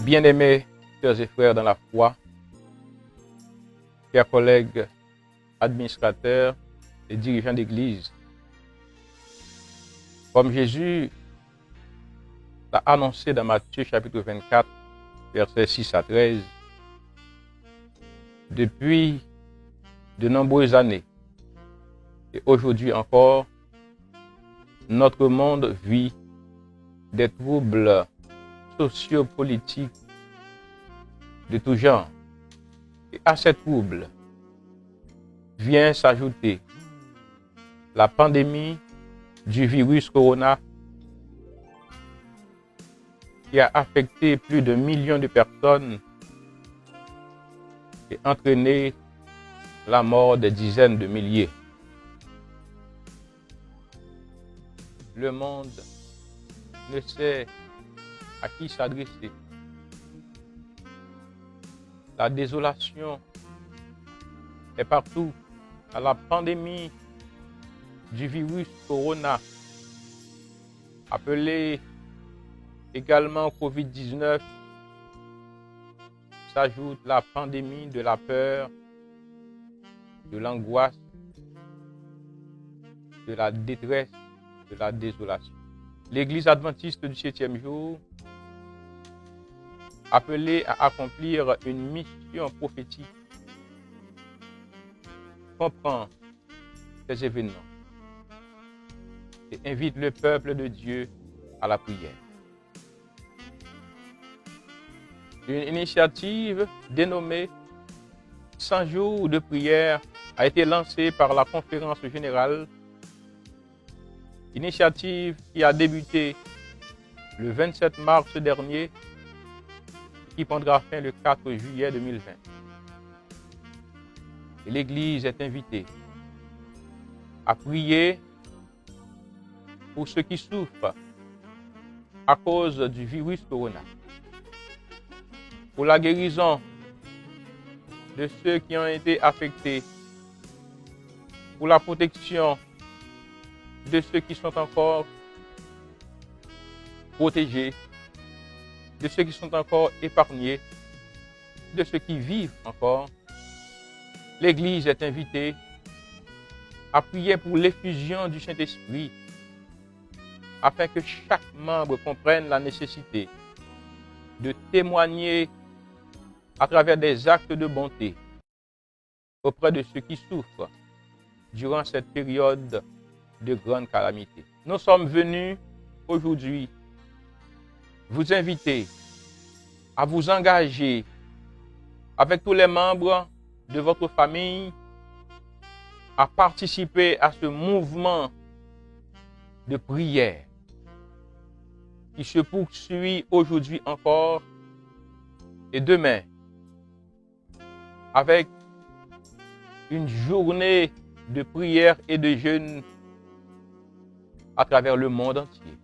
Bien-aimés sœurs et frères dans la foi, chers collègues administrateurs et dirigeants d'Église, comme Jésus l'a annoncé dans Matthieu chapitre 24, versets 6 à 13, depuis de nombreuses années, et aujourd'hui encore, notre monde vit des troubles sociopolitiques de tout genre. Et à ces troubles vient s'ajouter la pandémie du virus corona qui a affecté plus de millions de personnes et entraîné la mort des dizaines de milliers. Le monde ne sait à qui s'adresser. La désolation est partout. À la pandémie du virus corona, appelé également Covid-19, s'ajoute la pandémie de la peur, de l'angoisse, de la détresse, de la désolation. L'Église adventiste du 7e jour, appelée à accomplir une mission prophétique, comprend ces événements et invite le peuple de Dieu à la prière. Une initiative dénommée 100 jours de prière a été lancée par la Conférence générale, initiative qui a débuté le 27 mars dernier et qui prendra fin le 4 juillet 2020. Et l'Église est invitée à prier pour ceux qui souffrent à cause du virus corona, pour la guérison de ceux qui ont été affectés, pour la protection de ceux qui sont encore protégés, de ceux qui sont encore épargnés, de ceux qui vivent encore. L'Église est invitée à prier pour l'effusion du Saint-Esprit, afin que chaque membre comprenne la nécessité de témoigner à travers des actes de bonté auprès de ceux qui souffrent durant cette période de grande calamité. Nous sommes venus aujourd'hui vous inviter à vous engager avec tous les membres de votre famille à participer à ce mouvement de prière qui se poursuit aujourd'hui encore et demain avec une journée de prière et de jeûne à travers le monde entier.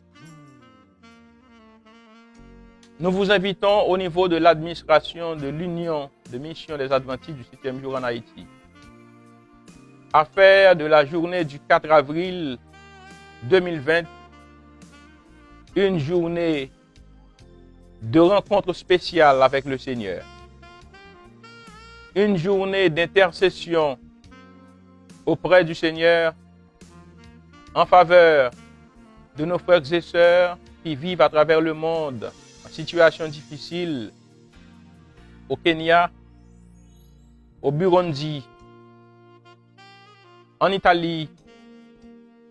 Nous vous invitons au niveau de l'administration de l'Union de mission des Adventistes du 7e jour en Haïti à faire de la journée du 4 avril 2020 une journée de rencontre spéciale avec le Seigneur, une journée d'intercession auprès du Seigneur en faveur de nos frères et sœurs qui vivent à travers le monde en situation difficile, au Kenya, au Burundi, en Italie,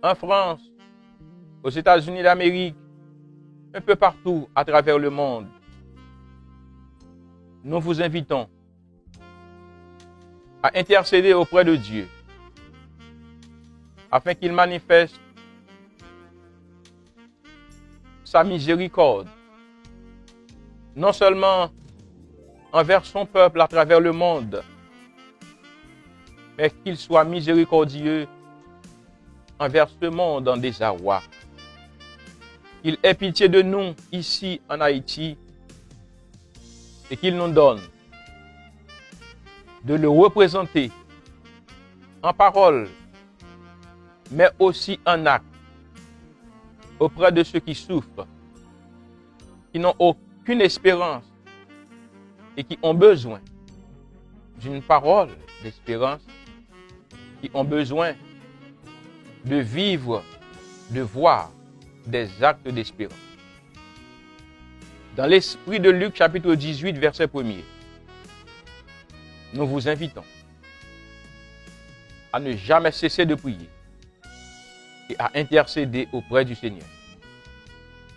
en France, aux États-Unis d'Amérique, un peu partout à travers le monde. Nous vous invitons à intercéder auprès de Dieu afin qu'il manifeste sa miséricorde, non seulement envers son peuple à travers le monde, mais qu'il soit miséricordieux envers ce monde en désarroi. Qu'il ait pitié de nous ici en Haïti et qu'il nous donne de le représenter en parole, mais aussi en acte auprès de ceux qui souffrent, qui n'ont aucune espérance et qui ont besoin d'une parole d'espérance, qui ont besoin de vivre, de voir des actes d'espérance. Dans l'esprit de Luc chapitre 18, verset 1er, nous vous invitons à ne jamais cesser de prier et à intercéder auprès du Seigneur.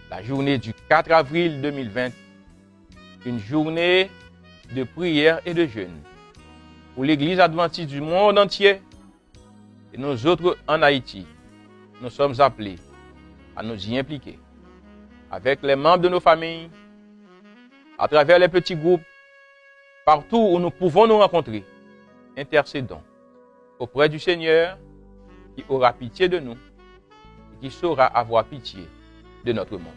La journée du 4 avril 2020, une journée de prière et de jeûne pour l'Église adventiste du monde entier et nous autres en Haïti. Nous sommes appelés à nous y impliquer avec les membres de nos familles, à travers les petits groupes, partout où nous pouvons nous rencontrer. Intercédons auprès du Seigneur qui aura pitié de nous et qui saura avoir pitié de notre monde.